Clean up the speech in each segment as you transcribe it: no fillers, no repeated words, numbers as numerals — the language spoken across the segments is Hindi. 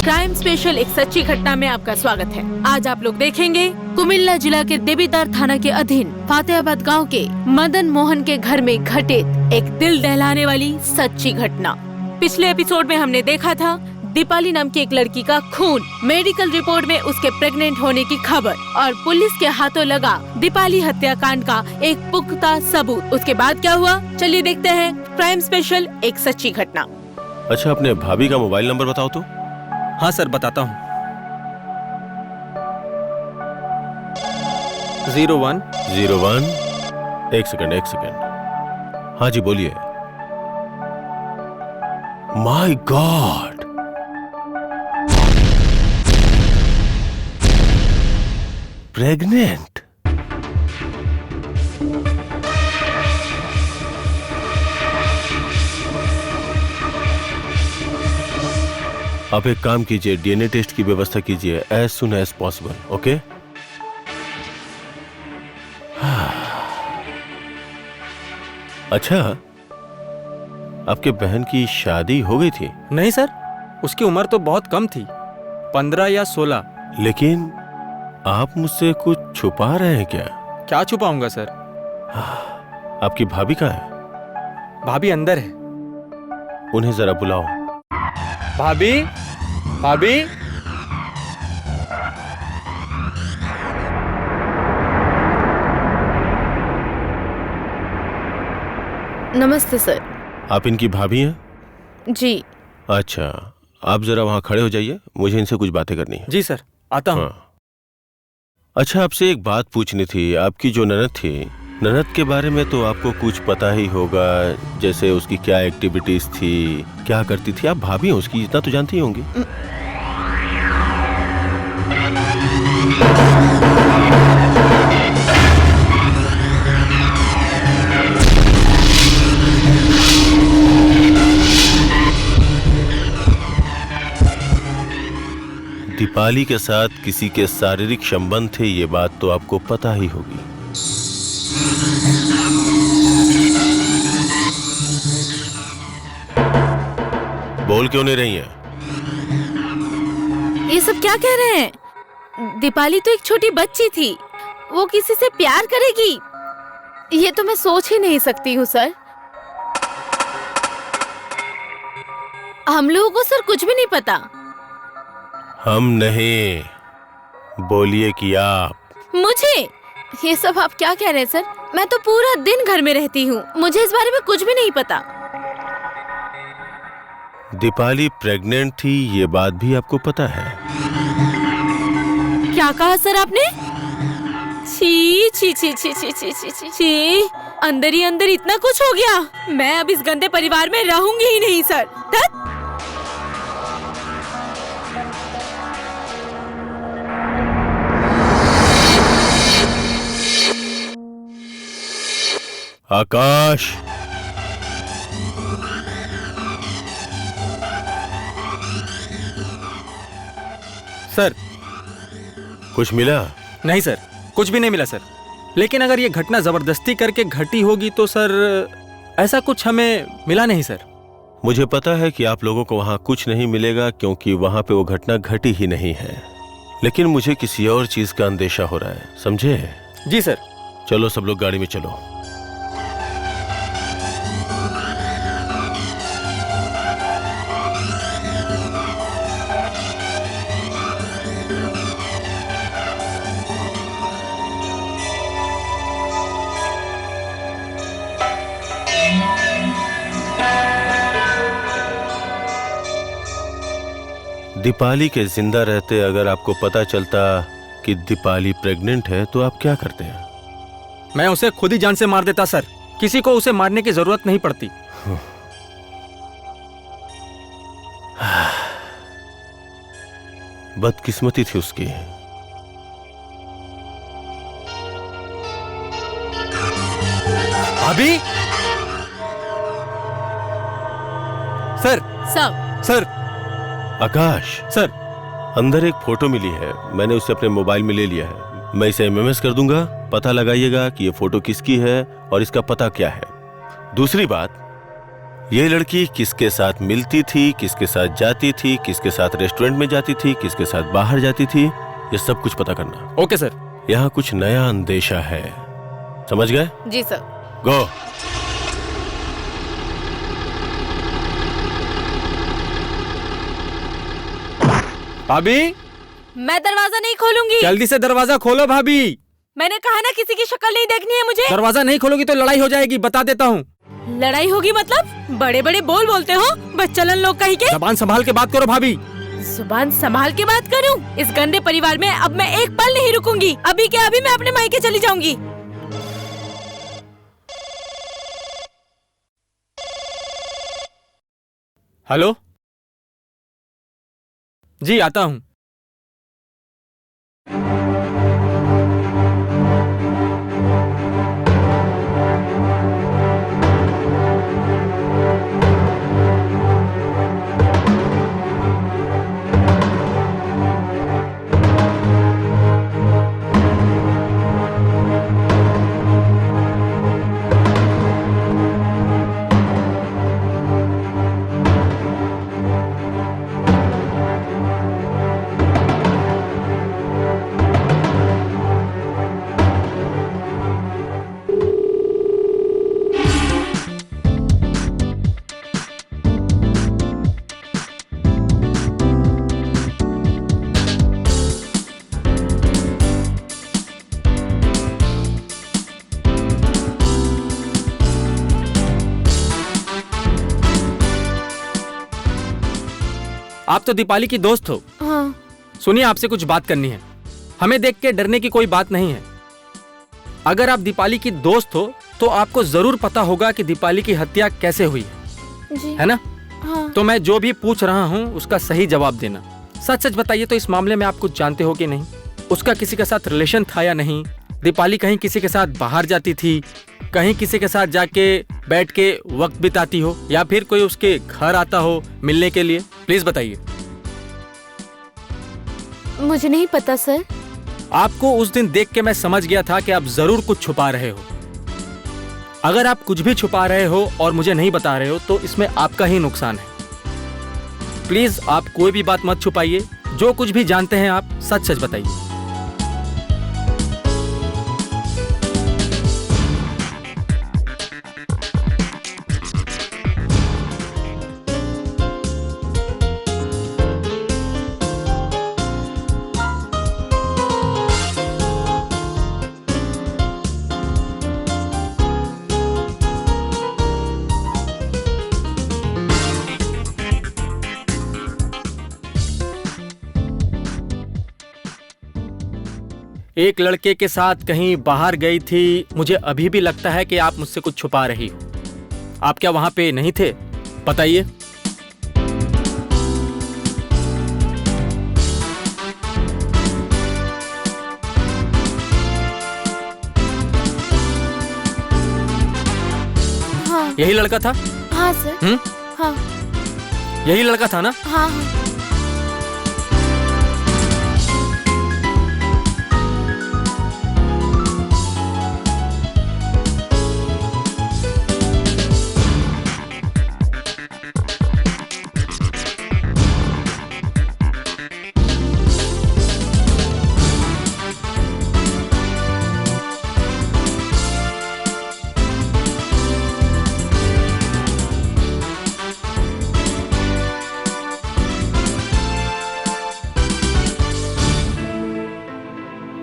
क्राइम स्पेशल एक सच्ची घटना में आपका स्वागत है। आज आप लोग देखेंगे कुमिल्ला जिला के देवीदार थाना के अधीन फातेहाबाद गांव के मदन मोहन के घर में घटित एक दिल दहलाने वाली सच्ची घटना। पिछले एपिसोड में हमने देखा था दीपाली नाम की एक लड़की का खून, मेडिकल रिपोर्ट में उसके प्रेग्नेंट होने की खबर और पुलिस के हाथों लगा दीपाली हत्याकांड का एक पुख्ता सबूत। उसके बाद क्या हुआ, चलिए देखते हैं क्राइम स्पेशल एक सच्ची घटना। अच्छा, अपने भाभी का मोबाइल नंबर बताओ तो। हाँ सर, बताता हूँ। 01 एक सेकंड। हाँ जी, बोलिए। My god, pregnant. आप एक काम कीजिए, डीएनए टेस्ट की व्यवस्था कीजिए as soon as possible, okay? अच्छा, आपके बहन की शादी हो गई थी? नहीं सर, उसकी उम्र तो बहुत कम थी, 15 या 16। लेकिन आप मुझसे कुछ छुपा रहे हैं क्या? क्या छुपाऊंगा सर? आपकी भाभी कहाँ है? भाभी अंदर है। उन्हें जरा बुलाओ। भाभी, भाभी। नमस्ते सर। आप इनकी भाभी हैं? जी। अच्छा, आप जरा वहां खड़े हो जाइए, मुझे इनसे कुछ बातें करनी है। जी सर, आता हूँ। हाँ। अच्छा, आपसे एक बात पूछनी थी। आपकी जो ननद थी, ननद के बारे में तो आपको कुछ पता ही होगा, जैसे उसकी क्या एक्टिविटीज थी, क्या करती थी। आप भाभी हैं उसकी, इतना तो जानती ही होंगी। दीपाली के साथ किसी के शारीरिक संबंध थे, ये बात तो आपको पता ही होगी। बोल क्यों नहीं रही हैं? ये सब क्या कह रहे हैं? दीपाली तो एक छोटी बच्ची थी, वो किसी से प्यार करेगी, ये तो मैं सोच ही नहीं सकती हूँ सर। हम लोगों को सर कुछ भी नहीं पता। हम नहीं, बोलिए कि आप। मुझे ये सब आप क्या कह रहे हैं सर? मैं तो पूरा दिन घर में रहती हूँ, मुझे इस बारे में कुछ भी नहीं पता। दीपाली प्रेग्नेंट थी, ये बात भी आपको पता है? क्या कहा सर आपने? छी छी छी छी छी छी छी छी छी, अंदर ही अंदर इतना कुछ हो गया। मैं अब इस गंदे परिवार में रहूंगी ही नहीं सर। धत! आकाश, सर। कुछ मिला? नहीं सर, कुछ भी नहीं मिला सर। लेकिन अगर ये घटना जबरदस्ती करके घटी होगी तो सर, ऐसा कुछ हमें मिला नहीं सर। मुझे पता है कि आप लोगों को वहां कुछ नहीं मिलेगा, क्योंकि वहां पे वो घटना घटी ही नहीं है। लेकिन मुझे किसी और चीज का अंदेशा हो रहा है, समझे? जी सर। चलो सब लोग गाड़ी में चलो। दीपाली के जिंदा रहते अगर आपको पता चलता कि दीपाली प्रेग्नेंट है तो आप क्या करते हैं? मैं उसे खुद ही जान से मार देता सर, किसी को उसे मारने की जरूरत नहीं पड़ती। बदकिस्मती थी उसकी। अभी सर। सर। आकाश सर। अंदर एक फोटो मिली है, मैंने उसे अपने मोबाइल में ले लिया है। मैं इसे एमएमएस कर दूंगा, पता लगाइएगा कि ये फोटो किसकी है और इसका पता क्या है। दूसरी बात, ये लड़की किसके साथ मिलती थी, किसके साथ जाती थी, किसके साथ रेस्टोरेंट में जाती थी, किसके साथ बाहर जाती थी, ये सब कुछ पता करना। Okay sir. यहाँ कुछ नया अंदेशा है, समझ गए? जी सर। गो। भाभी, मैं दरवाजा नहीं खोलूंगी। जल्दी से दरवाजा खोलो भाभी। मैंने कहा ना किसी की शक्ल नहीं देखनी है मुझे। दरवाजा नहीं खोलोगी तो लड़ाई हो जाएगी, बता देता हूँ। लड़ाई होगी मतलब? बड़े बड़े बोल बोलते हो, बच्चलन लोग कहीं के। जबान संभाल के बात करो भाभी। जुबान संभाल के बात करूं? इस गंदे परिवार में अब मैं एक पल नहीं रुकूंगी। अभी के अभी मैं अपने मायके चली जाऊंगी। हेलो जी, आता हूँ। आप तो दीपाली की दोस्त हो। हाँ। सुनिए, आपसे कुछ बात करनी है। हमें देख के डरने की कोई बात नहीं है। अगर आप दीपाली की दोस्त हो तो आपको जरूर पता होगा कि दीपाली की हत्या कैसे हुई जी। है ना? हाँ। तो मैं जो भी पूछ रहा हूँ उसका सही जवाब देना। सच सच बताइए, तो इस मामले में आप कुछ जानते हो कि नहीं? उसका किसी के साथ रिलेशन था या नहीं? दीपाली कहीं किसी के साथ बाहर जाती थी, कहीं किसी के साथ जाके बैठ के वक्त बिताती हो, या फिर कोई उसके घर आता हो मिलने के लिए? प्लीज बताइए। मुझे नहीं पता सर। आपको उस दिन देख के मैं समझ गया था कि आप जरूर कुछ छुपा रहे हो। अगर आप कुछ भी छुपा रहे हो और मुझे नहीं बता रहे हो तो इसमें आपका ही नुकसान है। प्लीज आप कोई भी बात मत छुपाइए। जो कुछ भी जानते हैं आप सच सच बताइए। एक लड़के के साथ कहीं बाहर गई थी। मुझे अभी भी लगता है कि आप मुझसे कुछ छुपा रही हो। आप क्या वहां पे नहीं थे? बताइए। हाँ। यही लड़का था? हाँ सर। हाँ। यही लड़का था ना? हाँ हाँ।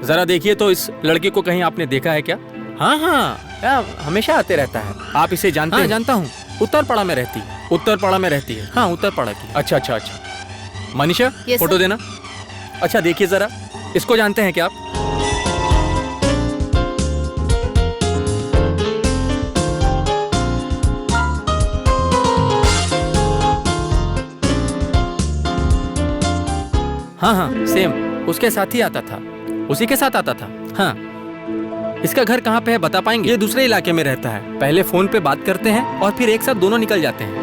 जरा देखिए तो इस लड़के को कहीं आपने देखा है क्या? हाँ हाँ, हमेशा आते रहता है। आप इसे जानते हैं? जानता हूँ। उत्तरपाड़ा में रहती है। उत्तरपाड़ा में रहती है। हाँ, उत्तरपाड़ा की। अच्छा अच्छा अच्छा। मनीषा, फोटो देना। अच्छा देखिए जरा, इसको जानते हैं क्या आप? हाँ हाँ, सेम उसके साथ ही आता था। उसी के साथ आता था। हाँ। इसका घर कहाँ पे है बता पाएंगे? ये दूसरे इलाके में रहता है। पहले फोन पे बात करते हैं और फिर एक साथ दोनों निकल जाते हैं।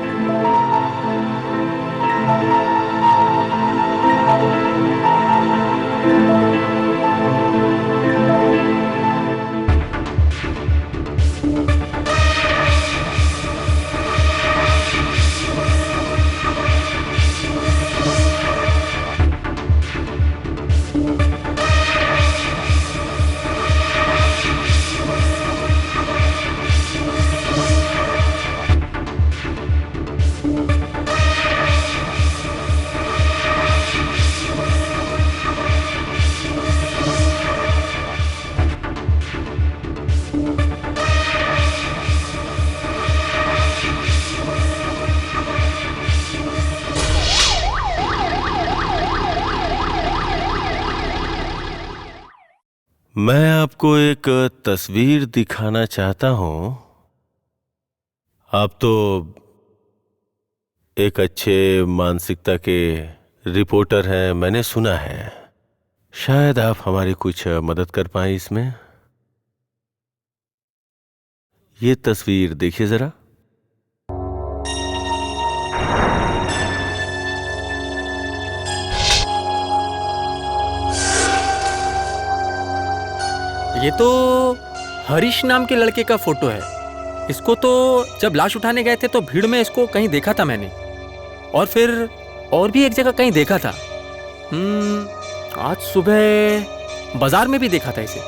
मैं आपको एक तस्वीर दिखाना चाहता हूं। आप तो एक अच्छे मानसिकता के रिपोर्टर हैं, मैंने सुना है। शायद आप हमारी कुछ मदद कर पाएं इसमें। ये तस्वीर देखिए जरा। ये तो हरीश नाम के लड़के का फोटो है। इसको तो जब लाश उठाने गए थे तो भीड़ में इसको कहीं देखा था मैंने, और फिर और भी एक जगह कहीं देखा था। आज सुबह बाजार में भी देखा था इसे।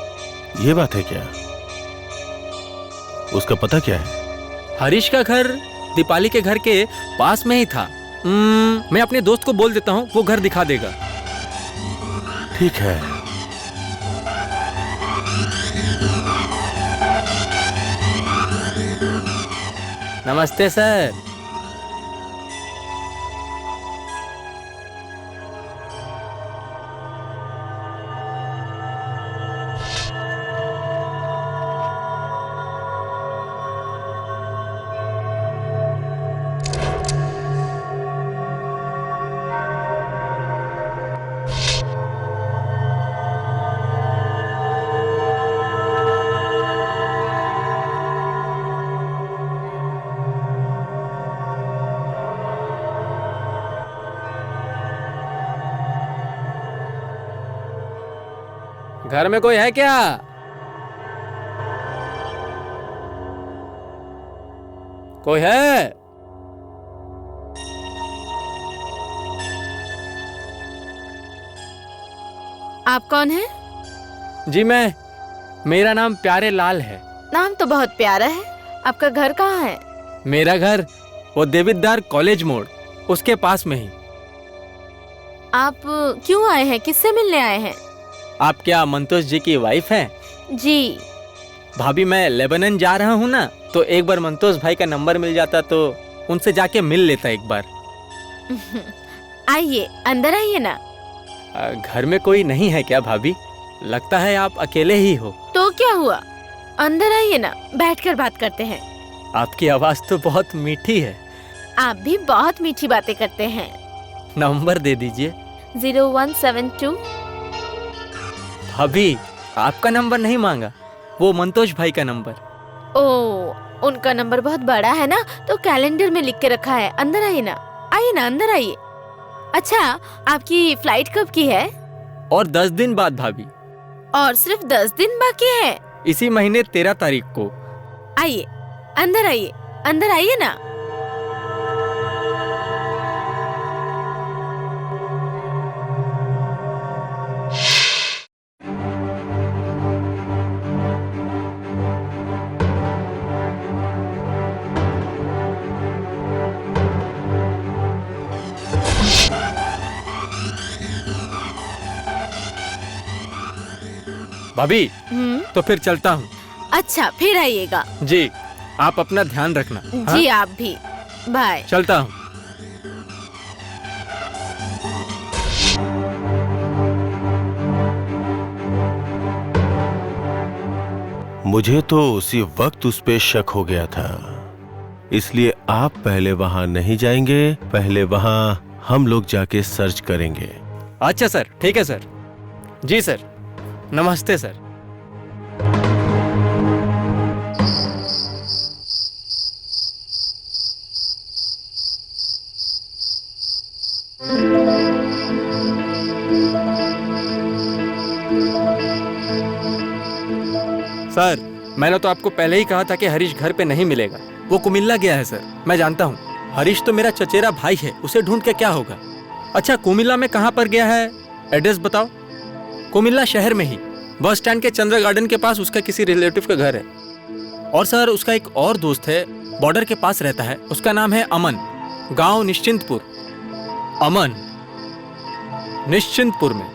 ये बात है क्या? उसका पता क्या है? हरीश का घर दीपाली के घर के पास में ही था। मैं अपने दोस्त को बोल देता हूँ, वो घर दिखा देगा। ठीक है। नमस्ते सर। घर में कोई है क्या? कोई है? आप कौन हैं? जी मेरा नाम प्यारे लाल है। नाम तो बहुत प्यारा है। आपका घर कहाँ है? मेरा घर वो देविदार कॉलेज मोड़, उसके पास में ही। आप क्यों आए हैं? किससे मिलने आए हैं? आप क्या मंतोष जी की वाइफ हैं? जी। भाभी, मैं लेबनान जा रहा हूँ ना, तो एक बार मंतोष भाई का नंबर मिल जाता तो उनसे जाके मिल लेता एक बार। आइए, अंदर आइए ना। घर में कोई नहीं है क्या भाभी? लगता है आप अकेले ही हो। तो क्या हुआ, अंदर आइए ना, बैठकर बात करते हैं। आपकी आवाज तो बहुत मीठी है। आप भी बहुत मीठी बातें करते हैं। नंबर दे दीजिए। 0172। भाभी, आपका नंबर नहीं मांगा, वो मंतोष भाई का नंबर। ओ, उनका नंबर बहुत बड़ा है ना, तो कैलेंडर में लिख के रखा है। अंदर आइए ना, आइए ना, अंदर आइए। अच्छा, आपकी फ्लाइट कब की है? और 10 दिन बाद भाभी। और सिर्फ 10 दिन बाकी है? इसी महीने 13 तारीख को। आइए, अंदर आइए, अंदर आइए ना। भाभी, तो फिर चलता हूँ। अच्छा, फिर आइएगा। जी, आप अपना ध्यान रखना। जी, आप भी। बाय। चलता हूँ। मुझे तो उसी वक्त उस पे शक हो गया था, इसलिए आप पहले वहां नहीं जाएंगे, पहले वहां हम लोग जाके सर्च करेंगे। अच्छा सर, ठीक है सर। जी सर, नमस्ते सर। सर, मैंने तो आपको पहले ही कहा था कि हरीश घर पे नहीं मिलेगा। वो कुमिल्ला गया है सर, मैं जानता हूँ। हरीश तो मेरा चचेरा भाई है, उसे ढूंढ के क्या होगा। अच्छा, कुमिल्ला में कहाँ पर गया है, एड्रेस बताओ। कुमिल्ला शहर में ही, बस स्टैंड के चंद्र गार्डन के पास उसका किसी रिलेटिव का घर है। और सर, उसका एक और दोस्त है, बॉर्डर के पास रहता है, उसका नाम है अमन, गांव निश्चिंतपुर। अमन, निश्चिंतपुर में।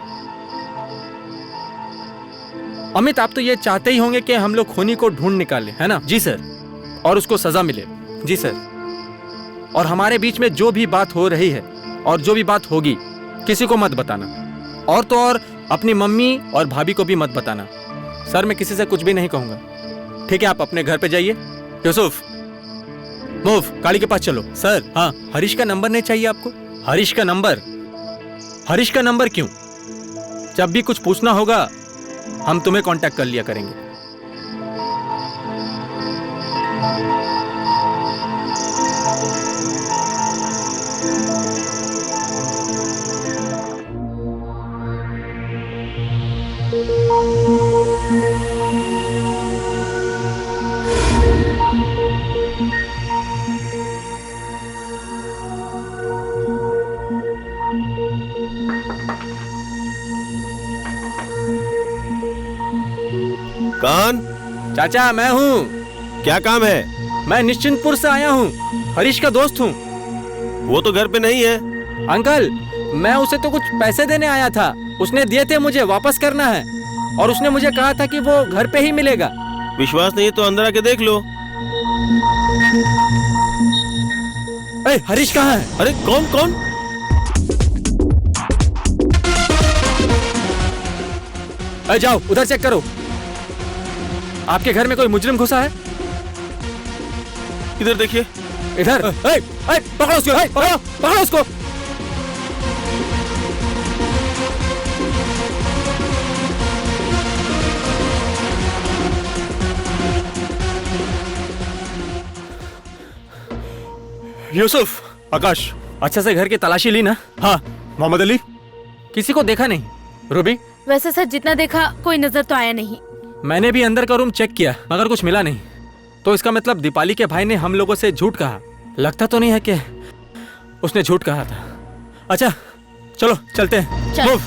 अमित, आप तो ये चाहते ही होंगे कि हम लोग खूनी को ढूंढ निकालें, है ना? जी सर, और उसको सजा मिले। जी सर, और हमारे बीच में जो भी बात हो रही है और जो भी बात होगी, किसी को मत बताना, और तो और अपनी मम्मी और भाभी को भी मत बताना। सर मैं किसी से कुछ भी नहीं कहूंगा। ठीक है, आप अपने घर पे जाइए। यूसुफ, मूव, गाड़ी के पास चलो। सर, हाँ, हरीश का नंबर नहीं चाहिए आपको? हरीश का नंबर? हरीश का नंबर क्यों? जब भी कुछ पूछना होगा हम तुम्हें कांटेक्ट कर लिया करेंगे। कौन? चाचा, मैं हूँ। क्या काम है? मैं निश्चिंतपुर से आया हूँ, हरीश का दोस्त हूँ। वो तो घर पे नहीं है। अंकल, मैं उसे तो कुछ पैसे देने आया था, उसने दिए थे, मुझे वापस करना है, और उसने मुझे कहा था कि वो घर पे ही मिलेगा। विश्वास नहीं है तो अंदर आके देख लो। हरीश कहाँ है? अरे कौन कौन? जाओ उधर चेक करो। आपके घर में कोई मुजरिम घुसा है? इधर देखिए। इधर। पकड़ो उसको, पकड़ो उसको। यूसुफ, आकाश, अच्छा से घर की तलाशी ली ना? हाँ। मोहम्मद अली? किसी को देखा नहीं। रूबी? वैसे सर जितना देखा कोई नजर तो आया नहीं। मैंने भी अंदर का रूम चेक किया मगर कुछ मिला नहीं। तो इसका मतलब दीपाली के भाई ने हम लोगों से झूठ कहा। लगता तो नहीं है कि उसने झूठ कहा था। अच्छा चलो चलते हैं। चल। मूव।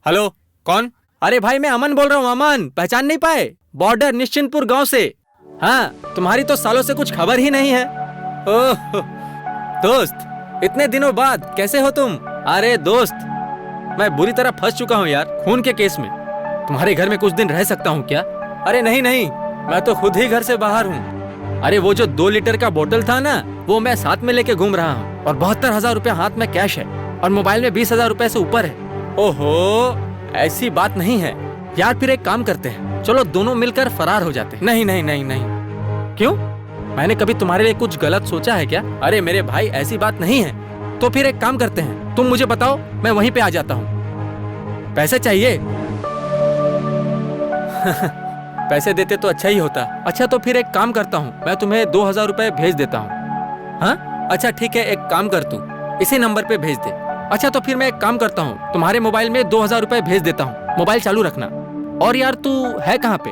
हेलो, कौन? अरे भाई मैं अमन बोल रहा हूँ। अमन, पहचान नहीं पाए? बॉर्डर निश्चिंतपुर गांव से। हाँ, तुम्हारी तो सालों से कुछ खबर ही नहीं है। ओह दोस्त, इतने दिनों बाद कैसे हो तुम? अरे दोस्त, मैं बुरी तरह फंस चुका हूँ यार, खून के केस में। तुम्हारे घर में कुछ दिन रह सकता हूँ क्या? अरे नहीं नहीं, मैं तो खुद ही घर से बाहर हूँ। अरे वो जो 2 लीटर का बोतल था ना, वो मैं साथ में लेके घूम रहा हूँ, और 72,000 रुपया हाथ में कैश है, और मोबाइल में 20,000 रुपए से ऊपर है। ओहो, ऐसी बात नहीं है यार। फिर एक काम करते हैं, चलो दोनों मिलकर फरार हो जाते हैं। नहीं नहीं नहीं नहीं। क्यों? मैंने कभी तुम्हारे लिए कुछ गलत सोचा है क्या? अरे मेरे भाई, ऐसी बात नहीं है। तो फिर एक काम करते हैं, तुम मुझे बताओ, मैं वहीं पे आ जाता हूँ। पैसे चाहिए? पैसे देते तो अच्छा ही होता। अच्छा तो फिर एक काम करता हूँ, मैं तुम्हें 2,000 रुपए भेज देता हूँ। हाँ अच्छा ठीक है, एक काम कर, तू इसी नंबर पे भेज दे। अच्छा तो फिर मैं एक काम करता हूँ, तुम्हारे मोबाइल में 2,000 रुपए भेज देता हूँ, मोबाइल चालू रखना। और यार तू है कहाँ पे?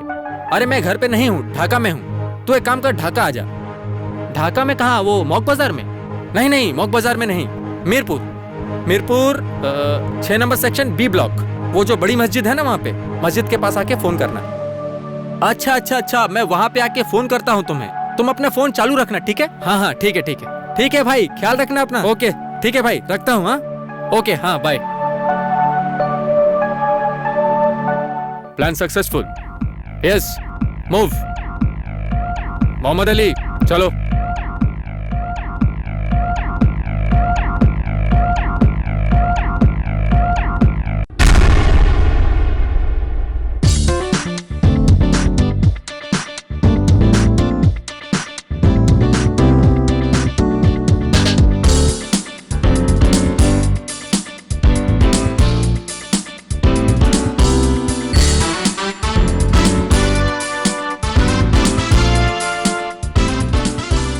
अरे मैं घर पे नहीं हूँ, ढाका में हूँ। तू एक काम कर, ढाका आ जा। ढाका में कहाँ? वो मॉक बाजार में? नहीं नहीं, मॉक बाजार में नहीं, Mirpur. Mirpur 6 number section B block, वो जो बड़ी मस्जिद है ना, वहाँ पे मस्जिद के पास आके फोन करना। अच्छा अच्छा अच्छा, मैं वहाँ पे आके फोन करता हूँ तुम्हें। तुम अपना फोन चालू रखना, ठीक है? हाँ हाँ ठीक है ठीक है। ठीक है भाई, ख्याल रखना अपना। ओके ठीक है भाई, रखता हूँ। हाँ ओके, हाँ bye. Plan successful. Yes, move. Mohammad Ali, चलो।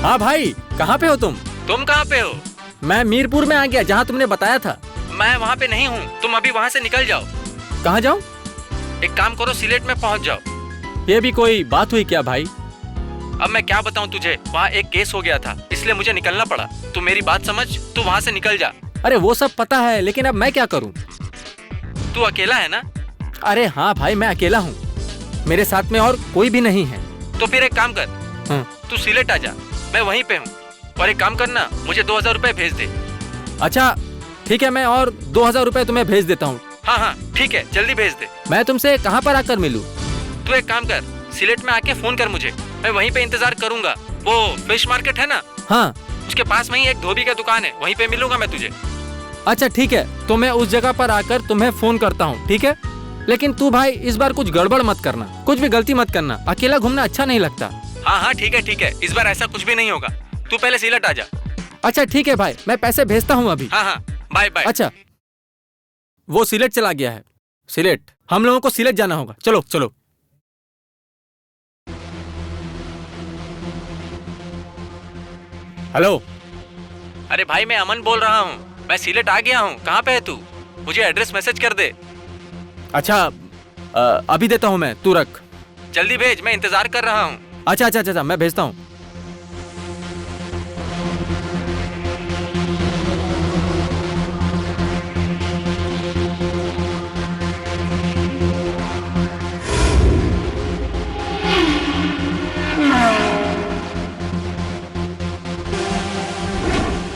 हाँ भाई, कहाँ पे हो तुम? तुम कहाँ पे हो? मैं मीरपुर में आ गया, जहाँ तुमने बताया था। मैं वहाँ पे नहीं हूँ, तुम अभी वहाँ से निकल जाओ। कहाँ जाओ? एक काम करो, सिलेट में पहुँच जाओ। ये भी कोई बात हुई क्या भाई? अब मैं क्या बताऊँ तुझे, वहाँ एक केस हो गया था, इसलिए मुझे निकलना पड़ा। तू मेरी बात समझ, तू वहाँ से निकल जा। अरे वो सब पता है, लेकिन अब मैं क्या करूँ? तू अकेला है ना? अरे हाँ भाई, मैं अकेला हूँ, मेरे साथ में और कोई भी नहीं है। तो फिर एक काम कर, तू सिलेट आ जा, मैं वहीं पे हूँ। और एक काम करना, मुझे 2,000 रुपए भेज दे। अच्छा ठीक है, मैं और 2,000 रुपए तुम्हें भेज देता हूँ। हाँ हाँ ठीक है, जल्दी भेज दे। मैं तुमसे कहाँ पर आकर मिलूँ? तू एक काम कर, सिलेट में आके फोन कर मुझे, मैं वहीं पे इंतजार करूंगा। वो फिश मार्केट है ना, हाँ, उसके पास में ही एक धोबी का दुकान है, वहीं पे मिलूंगा मैं तुझे। अच्छा ठीक है, तो मैं उस जगह पर आकर तुम्हें फोन करता हूँ, ठीक है? लेकिन तू भाई इस बार कुछ गड़बड़ मत करना, कुछ भी गलती मत करना, अकेला घूमना अच्छा नहीं लगता। हाँ हाँ ठीक है, इस बार ऐसा कुछ भी नहीं होगा, तू पहले सिलेट आ जा। अच्छा ठीक है भाई, मैं पैसे भेजता हूँ अभी। हाँ हाँ, बाय बाय। अच्छा, वो सिलेट चला गया है। सिलेट, हम लोगों को सिलेट जाना होगा, चलो चलो। हेलो, अरे भाई मैं अमन बोल रहा हूँ, मैं सिलेट आ गया हूँ, कहाँ पे है तू? मुझे एड्रेस मैसेज कर दे। अच्छा अभी देता हूँ मैं, तू रख, जल्दी भेज, मैं इंतजार कर रहा हूँ। अच्छा, मैं भेजता हूँ।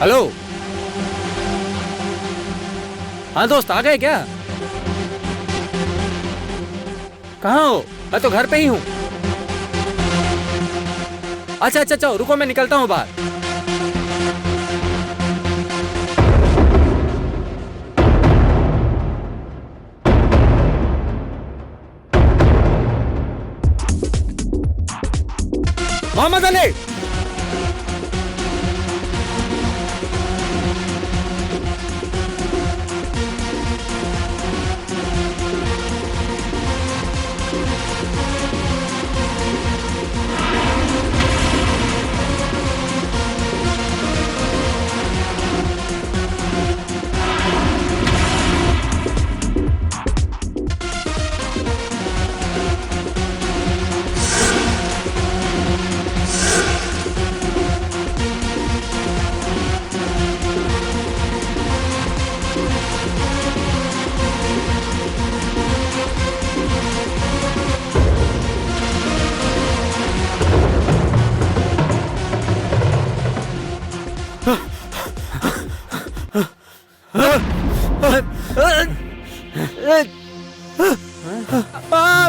हेलो, हाँ दोस्त, आ गए क्या? कहाँ हो? मैं तो घर पे ही हूँ। अच्छा, रुको, मैं निकलता हूँ बाहर। मोहम्मद अली,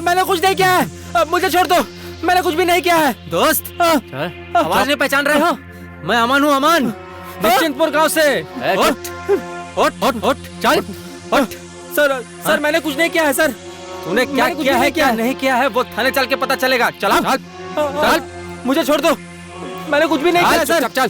मैंने कुछ नहीं किया है, अब मुझे छोड़ दो, मैंने कुछ भी नहीं किया है। दोस्त, आवाज नहीं पहचान रहे हो? मैं अमन हूँ, अमन, निश्चिंतपुर गांव से। चल, सर मैंने कुछ नहीं किया है सर। तूने क्या किया है, क्या नहीं किया है, वो थाने चल के पता चलेगा। चल, मुझे छोड़ दो, मैंने कुछ भी नहीं किया है सर। चल।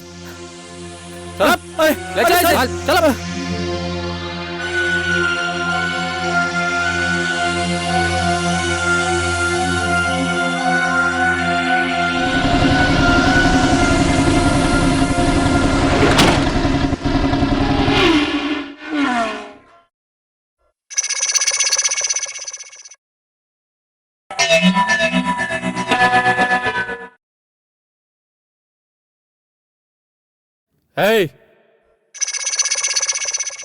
Hey!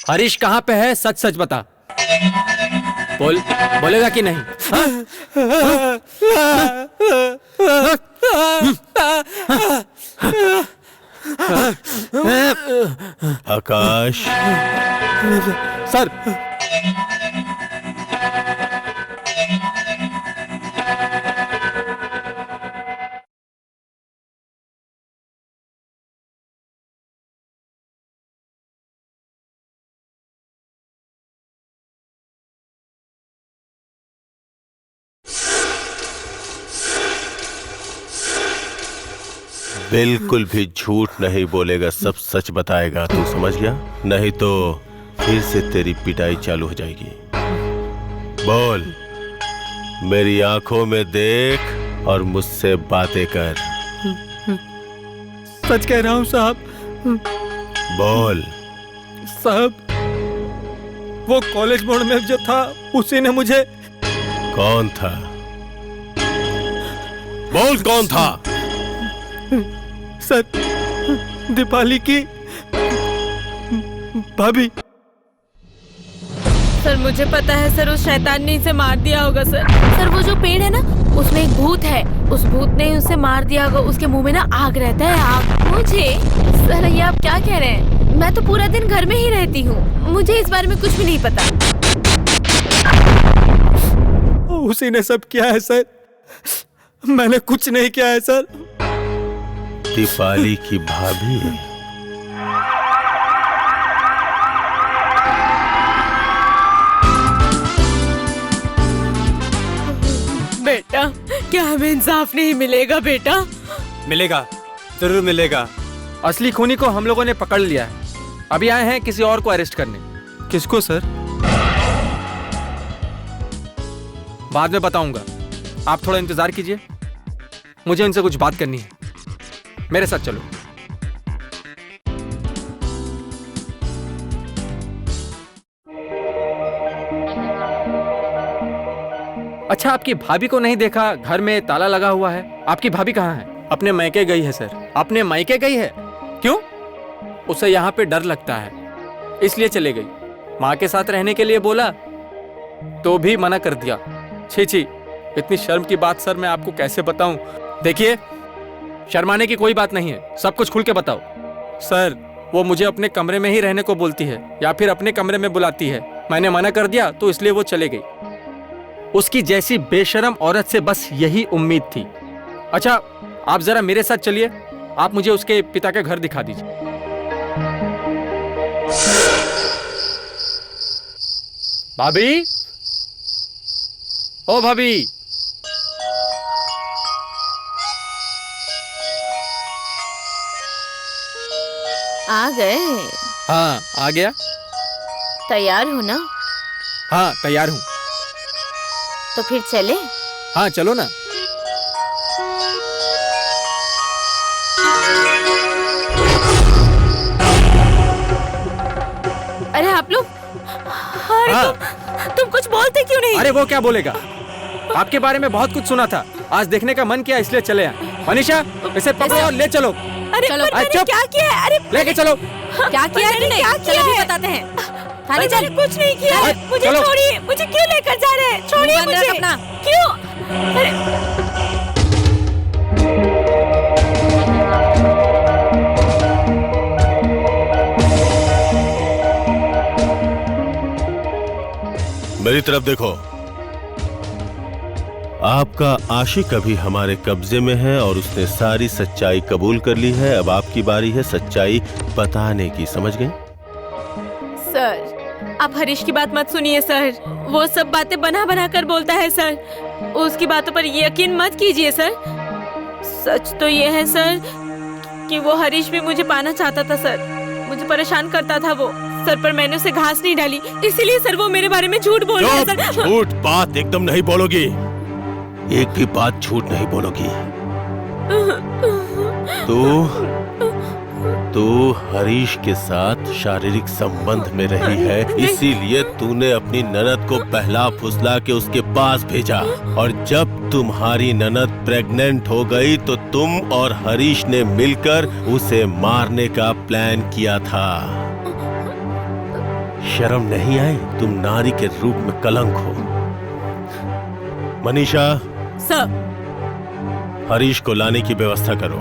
हरीश कहाँ पे है, सच सच बता। बोलेगा कि नहीं? आकाश, सर, बिल्कुल भी झूठ नहीं बोलेगा, सब सच बताएगा, तू समझ गया? नहीं तो फिर से तेरी पिटाई चालू हो जाएगी। बोल, मेरी आंखों में देख और मुझसे बातें कर। सच कह रहा हूँ साहब। बोल। साहब, वो कॉलेज मोड़ में जो था, उसी ने मुझे। कौन था? बोल, कौन था? सर, दीपाली की भाभी। सर मुझे पता है सर, उस शैतान ने इसे मार दिया होगा सर। वो जो पेड़ है ना, उसमें एक भूत है, उस भूत ने उसे मार दिया होगा। उसके मुंह में ना आग रहता है, आग। मुझे सर, ये आप क्या कह रहे हैं? मैं तो पूरा दिन घर में ही रहती हूँ, मुझे इस बारे में कुछ भी नहीं पता। उसी ने सब किया है सर। मैंने कुछ नहीं किया है सर। दीपाली की भाभी? बेटा, क्या हमें इंसाफ नहीं मिलेगा बेटा? मिलेगा, जरूर मिलेगा। असली खूनी को हम लोगों ने पकड़ लिया है। अभी आए हैं किसी और को अरेस्ट करने। किसको सर? बाद में बताऊंगा, आप थोड़ा इंतजार कीजिए, मुझे इनसे कुछ बात करनी है। मेरे साथ चलो। अच्छा, आपकी भाभी को नहीं देखा, घर में ताला लगा हुआ है। आपकी भाभी कहाँ है? अपने मैके गई है सर। अपने मायके गई है? क्यों? उसे यहाँ पे डर लगता है, इसलिए चले गई। माँ के साथ रहने के लिए बोला तो भी मना कर दिया। छी छी, इतनी शर्म की बात सर मैं आपको कैसे बताऊं। देखिए, शर्माने की कोई बात नहीं है, सब कुछ खुल के बताओ। सर, वो मुझे अपने कमरे में ही रहने को बोलती है या फिर अपने कमरे में बुलाती है। मैंने मना कर दिया तो इसलिए वो चले गई। उसकी जैसी बेशरम औरत से बस यही उम्मीद थी। अच्छा, आप जरा मेरे साथ चलिए, आप मुझे उसके पिता का घर दिखा दीजिए। भाभी, ओ भाभी, आ गए? हाँ आ गया। तैयार हो ना? हाँ तैयार हूँ। तो फिर चले? हाँ चलो ना। अरे आप लोग, अरे हाँ। तुम कुछ बोलते क्यों नहीं? अरे वो क्या बोलेगा, आपके बारे में बहुत कुछ सुना था, आज देखने का मन किया इसलिए चले आए। मनीषा, इसे पकड़ो और ले चलो। अरे चलो, पर मैंने चुप। क्या किया है? अरे लेके चलो। क्या किया है तूने? चलो भी बताते हैं। थाने चल। कुछ नहीं किया है। मुझे चलो। छोड़िए, मुझे क्यों लेकर जा रहे हैं? छोड़िए मुझे। अपना क्यों? अरे मेरी तरफ देखो। आपका आशिक अभी हमारे कब्जे में है और उसने सारी सच्चाई कबूल कर ली है। अब आपकी बारी है सच्चाई बताने की, समझ गए? सर, आप हरीश की बात मत सुनिए सर। वो सब बातें बना बना कर बोलता है सर। उसकी बातों पर यकीन मत कीजिए सर। सच तो ये है सर कि वो हरीश भी मुझे पाना चाहता था सर। मुझे परेशान करता था वो सर, पर मैंने उसे घास नहीं डाली, इसीलिए सर वो मेरे बारे में झूठ बोल रहा है सर। झूठ बात एकदम नहीं बोलोगी, एक भी बात झूठ नहीं बोलोगी। तू हरीश के साथ शारीरिक संबंध में रही है, इसीलिए तूने अपनी ननद को बहला फुसला के उसके पास भेजा। और जब तुम्हारी ननद प्रेग्नेंट हो गई तो तुम और हरीश ने मिलकर उसे मारने का प्लान किया था। शर्म नहीं आई? तुम नारी के रूप में कलंक हो। मनीषा, सर, हरीश को लाने की व्यवस्था करो।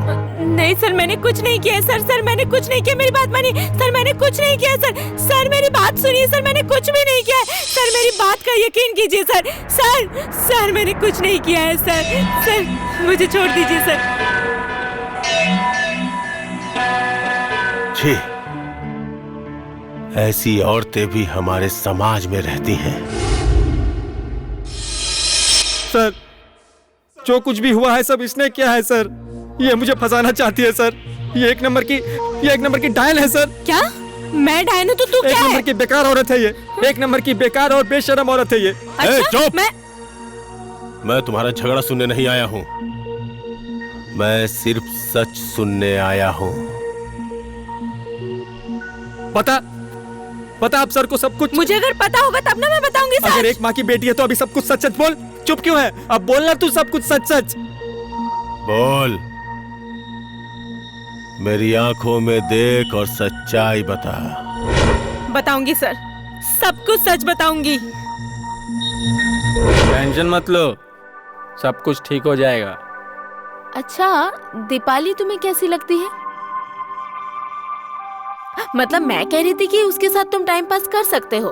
नहीं सर, मैंने कुछ नहीं किया सर। सर मैंने कुछ नहीं किया, मेरी बात मानिए सर। मैंने कुछ नहीं किया सर। सर मेरी बात सुनिए सर, मैंने कुछ भी नहीं किया है सर। मेरी बात का यकीन कीजिए सर। सर मैंने कुछ नहीं किया है सर। सर मुझे छोड़ दीजिए सर। छी, ऐसी औरतें भी हमारे समाज में रहती हैं। सर, जो कुछ भी हुआ है सब इसने किया है सर। ये मुझे फंसाना चाहती है सर। ये एक नंबर की डायन है सर। क्या? मैं डायन हूं तो तू क्या एक नंबर है? की बेकार औरत है ये। एक नंबर की बेकार और बेशरम औरत है ये। चुप! मैं मैं तुम्हारा झगड़ा सुनने नहीं आया हूं, मैं सिर्फ सच सुनने आया हूं। पता आप सर को सब कुछ। मुझे अगर पता होगा तब ना मैं बताऊंगी सर। अगर एक माँ की बेटी है तो अभी सब कुछ सच सच बोल। चुप क्यों है? अब बोलना तू सब कुछ सच सच बोल। मेरी आंखों में देख और सच्चाई बता। बताऊंगी सर, सब कुछ सच बताऊंगी। टेंशन मत लो, सब कुछ ठीक हो जाएगा। अच्छा, दीपाली तुम्हें कैसी लगती है? मतलब मैं कह रही थी कि उसके साथ तुम टाइम पास कर सकते हो।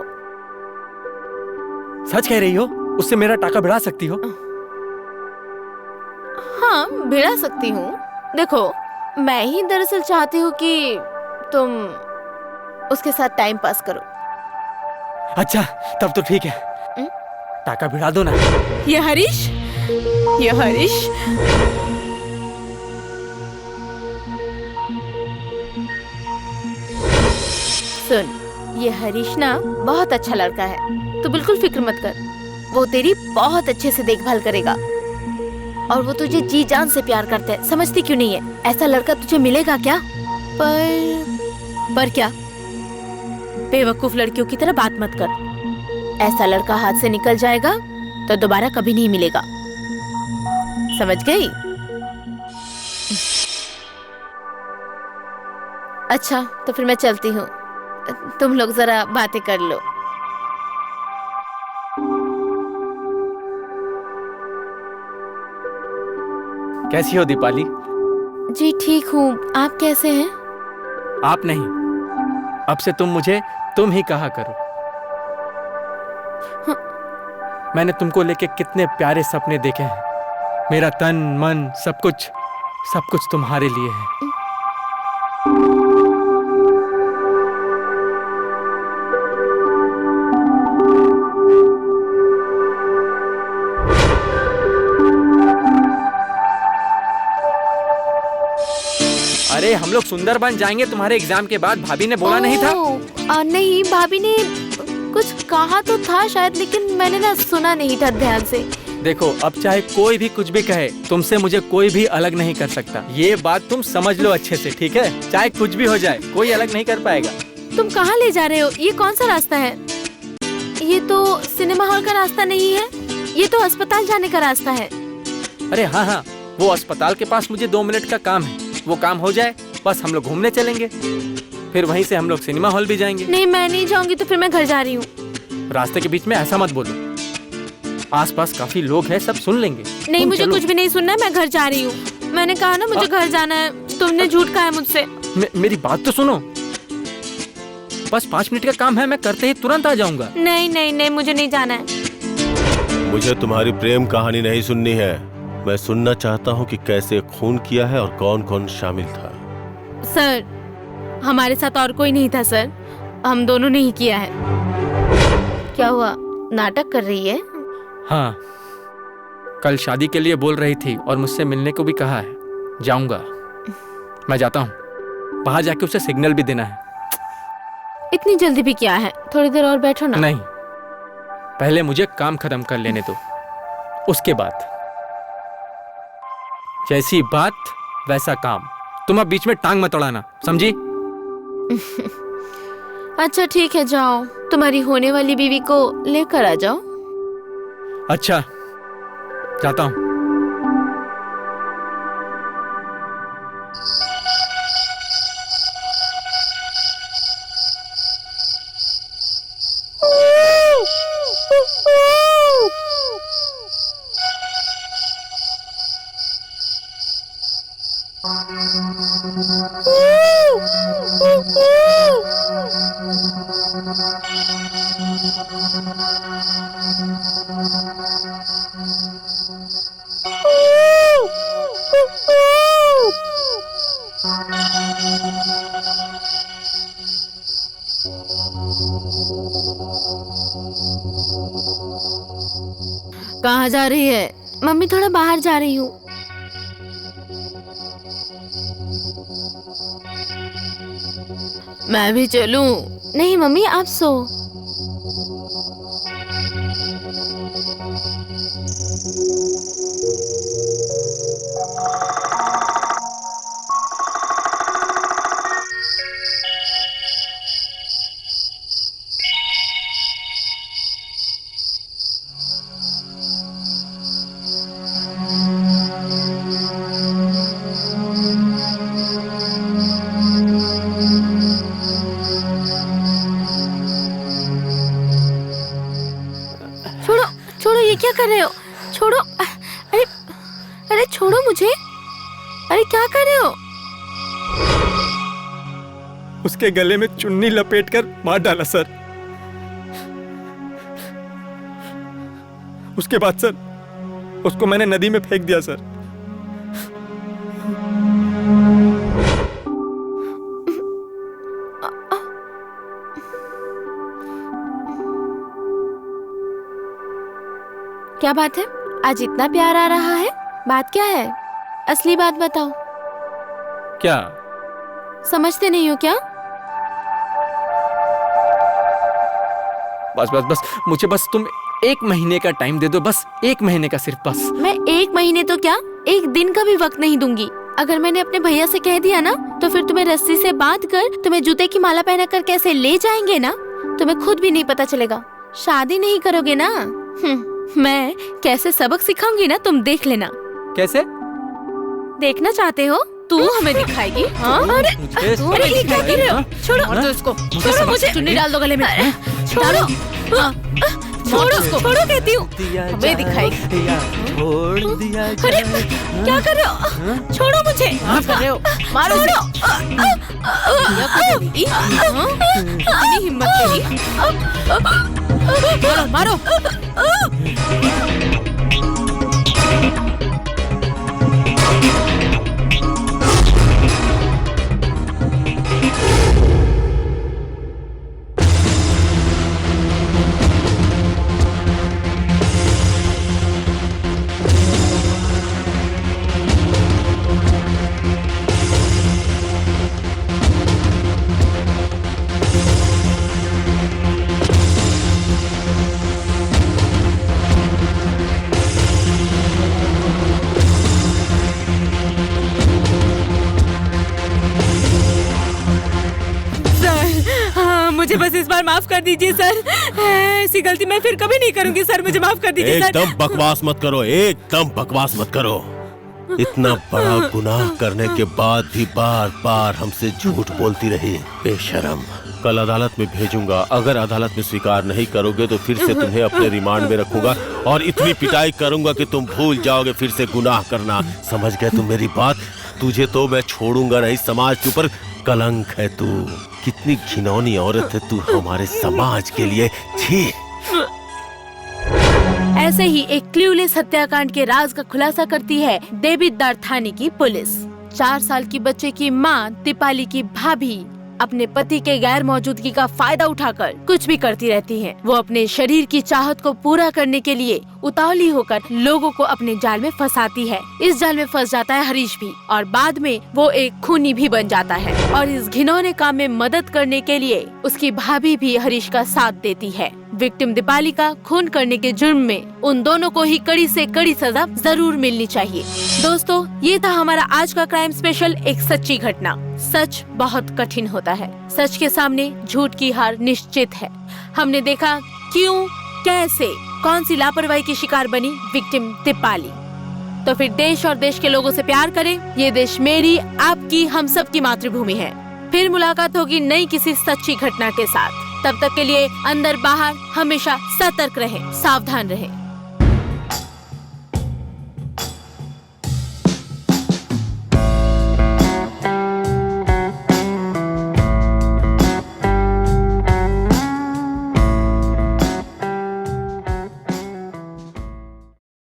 सच कह रही हो? उससे मेरा टाका बढ़ा सकती हो? हाँ, भिड़ा सकती हूँ। देखो, मैं ही दरअसल चाहती हूँ कि तुम उसके साथ टाइम पास करो। अच्छा, तब तो ठीक है। टाका भिड़ा दो ना। ये हरीश, ये हरीश। सुन, ये हरीश ना बहुत अच्छा लड़का है, तू बिल्कुल फिक्र मत कर। वो तेरी बहुत अच्छे से देखभाल करेगा और वो तुझे जी जान से प्यार करता है। समझती क्यों नहीं है? ऐसा लड़का तुझे मिलेगा क्या? पर क्या? बेवकूफ लड़कियों की तरह बात मत कर। ऐसा लड़का हाथ से निकल जाएगा तो दोबारा कभी नहीं मिलेगा। समझ गई? अच्छा, तो फिर मैं चलती हूँ। तुम लोग जरा बातें कर लो। कैसी हो दीपाली? जी ठीक हूँ, आप कैसे हैं? आप नहीं, अब से तुम ही कहा करो। मैंने तुमको लेके कितने प्यारे सपने देखे हैं। मेरा तन मन सब कुछ तुम्हारे लिए है। अरे हम लोग सुंदरबन जाएंगे तुम्हारे एग्जाम के बाद, भाभी ने बोला नहीं था? नहीं, भाभी ने कुछ कहा तो था शायद, लेकिन मैंने ना सुना नहीं था ध्यान से। देखो, अब चाहे कोई भी कुछ भी कहे, तुमसे मुझे कोई भी अलग नहीं कर सकता। ये बात तुम समझ लो अच्छे से, ठीक है? चाहे कुछ भी हो जाए, कोई अलग नहीं कर पाएगा। तुम कहाँ ले जा रहे हो? ये कौन सा रास्ता है? ये तो सिनेमा हॉल का रास्ता नहीं है, ये तो अस्पताल जाने का रास्ता है। अरे हाँ, वो अस्पताल के पास मुझे 2 मिनट का काम है, वो काम हो जाए बस हम लोग घूमने चलेंगे, फिर वहीं से हम लोग सिनेमा हॉल भी जाएंगे। नहीं, मैं नहीं जाऊंगी, तो फिर मैं घर जा रही हूँ। रास्ते के बीच में ऐसा मत बोलो, आसपास काफी लोग हैं, सब सुन लेंगे। नहीं, मुझे कुछ भी नहीं सुनना है, मैं घर जा रही हूँ। मैंने कहा ना मुझे घर जाना है, तुमने झूठ कहा है मुझसे। मेरी बात तो सुनो, बस 5 मिनट का काम है, मैं करते ही तुरंत आ जाऊंगा। नहीं नहीं नहीं, मुझे नहीं जाना है। मुझे तुम्हारी प्रेम कहानी नहीं सुननी है। मैं सुनना चाहता हूँ कि कैसे खून किया है और कौन कौन शामिल था। सर, हमारे साथ और कोई नहीं था सर, हम दोनों ने ही किया है। क्या हुआ, नाटक कर रही है? हाँ, कल शादी के लिए बोल रही थी और मुझसे मिलने को भी कहा है। जाऊंगा, मैं जाता हूँ। बाहर जाके उसे सिग्नल भी देना है। इतनी जल्दी भी क्या है, थोड़ी देर और बैठो ना। नहीं, पहले मुझे काम खत्म कर लेने दो, उसके बाद। जैसी बात वैसा काम। तुम अब बीच में टांग मत अड़ाना, समझी? अच्छा ठीक है, जाओ, तुम्हारी होने वाली बीवी को लेकर आ जाओ। अच्छा, जाता हूँ। कहाँ जा रही है? मम्मी, थोड़ा बाहर जा रही हूँ। मैं भी चलूं? नहीं मम्मी, आप सो। छोड़ो, ये क्या कर रहे हो? छोड़ो, अरे अरे छोड़ो मुझे। अरे क्या कर रहे हो? उसके गले में चुन्नी लपेटकर मार डाला सर। उसके बाद सर, उसको मैंने नदी में फेंक दिया सर। क्या बात है? आज इतना प्यार आ रहा है? बात क्या है? असली बात बताओ। क्या? समझते नहीं हो क्या? बस बस बस, मुझे बस तुम 1 महीने का टाइम दे दो, बस 1 महीने का, सिर्फ बस। मैं 1 महीने तो क्या, 1 दिन का भी वक्त नहीं दूंगी। अगर मैंने अपने भैया से कह दिया ना, तो फिर तुम्हें रस्सी से बांध कर तुम्हें जूते की माला पहना कर कैसे ले जाएंगे ना, तुम्हें खुद भी नहीं पता चलेगा। शादी नहीं करोगे ना? मैं कैसे सबक सिखाऊंगी ना, तुम देख लेना। कैसे? देखना चाहते हो? तू हमें दिखाएगी? हाँ? अरे तू हमें दिखाएगी? छोड़ो इसको, छोड़ो मुझे। चुन्नी डाल दो गले में। छोड़ो, छोड़ो उसको, छोड़ो कहती हूँ। हमें दिखाएगी। अरे क्या कर रहे हो? छोड़ो मुझे। मारो। इतनी हिम्मत तेरी? मारो। मुझे बस इस बार माफ कर दीजिए सर। ऐसी गलती मैं फिर कभी नहीं करूंगी सर, मुझे माफ कर दीजिए सर। एकदम बकवास मत करो, एकदम बकवास मत करो। इतना बड़ा गुनाह करने के बाद भी बार बार हमसे झूठ बोलती रही, बेशरम। कल अदालत में भेजूंगा, अगर अदालत में स्वीकार नहीं करोगे तो फिर से तुम्हें अपने रिमांड में रखूंगा और इतनी पिटाई करूंगा कि तुम भूल जाओगे फिर से गुनाह करना। समझ गए तुम मेरी बात? तुझे तो मैं छोड़ूंगा नहीं, समाज के ऊपर कलंक है तू। कितनी घिनौनी औरत है तू हमारे समाज के लिए। छी। ऐसे ही एक क्लूलेस हत्याकांड के राज का खुलासा करती है देबिद्दार थाने की पुलिस। 4 साल की बच्चे की मां दीपाली की भाभी अपने पति के गैर मौजूदगी का फायदा उठाकर कुछ भी करती रहती हैं। वो अपने शरीर की चाहत को पूरा करने के लिए उतावली होकर लोगों को अपने जाल में फंसाती है। इस जाल में फंस जाता है हरीश भी और बाद में वो एक खूनी भी बन जाता है और इस घिनौने काम में मदद करने के लिए उसकी भाभी भी हरीश का साथ देती है। विक्टिम दीपाली का खून करने के जुर्म में उन दोनों को ही कड़ी से कड़ी सजा जरूर मिलनी चाहिए। दोस्तों, ये था हमारा आज का क्राइम स्पेशल, एक सच्ची घटना। सच बहुत कठिन होता है, सच के सामने झूठ की हार निश्चित है। हमने देखा क्यों, कैसे, कौन सी लापरवाही की शिकार बनी विक्टिम दीपाली। तो फिर देश और देश के लोगों से प्यार करें। ये देश मेरी, आपकी, हम सब की मातृभूमि है। फिर मुलाकात होगी नई किसी सच्ची घटना के साथ। तब तक के लिए अंदर बाहर हमेशा सतर्क रहें, सावधान रहें।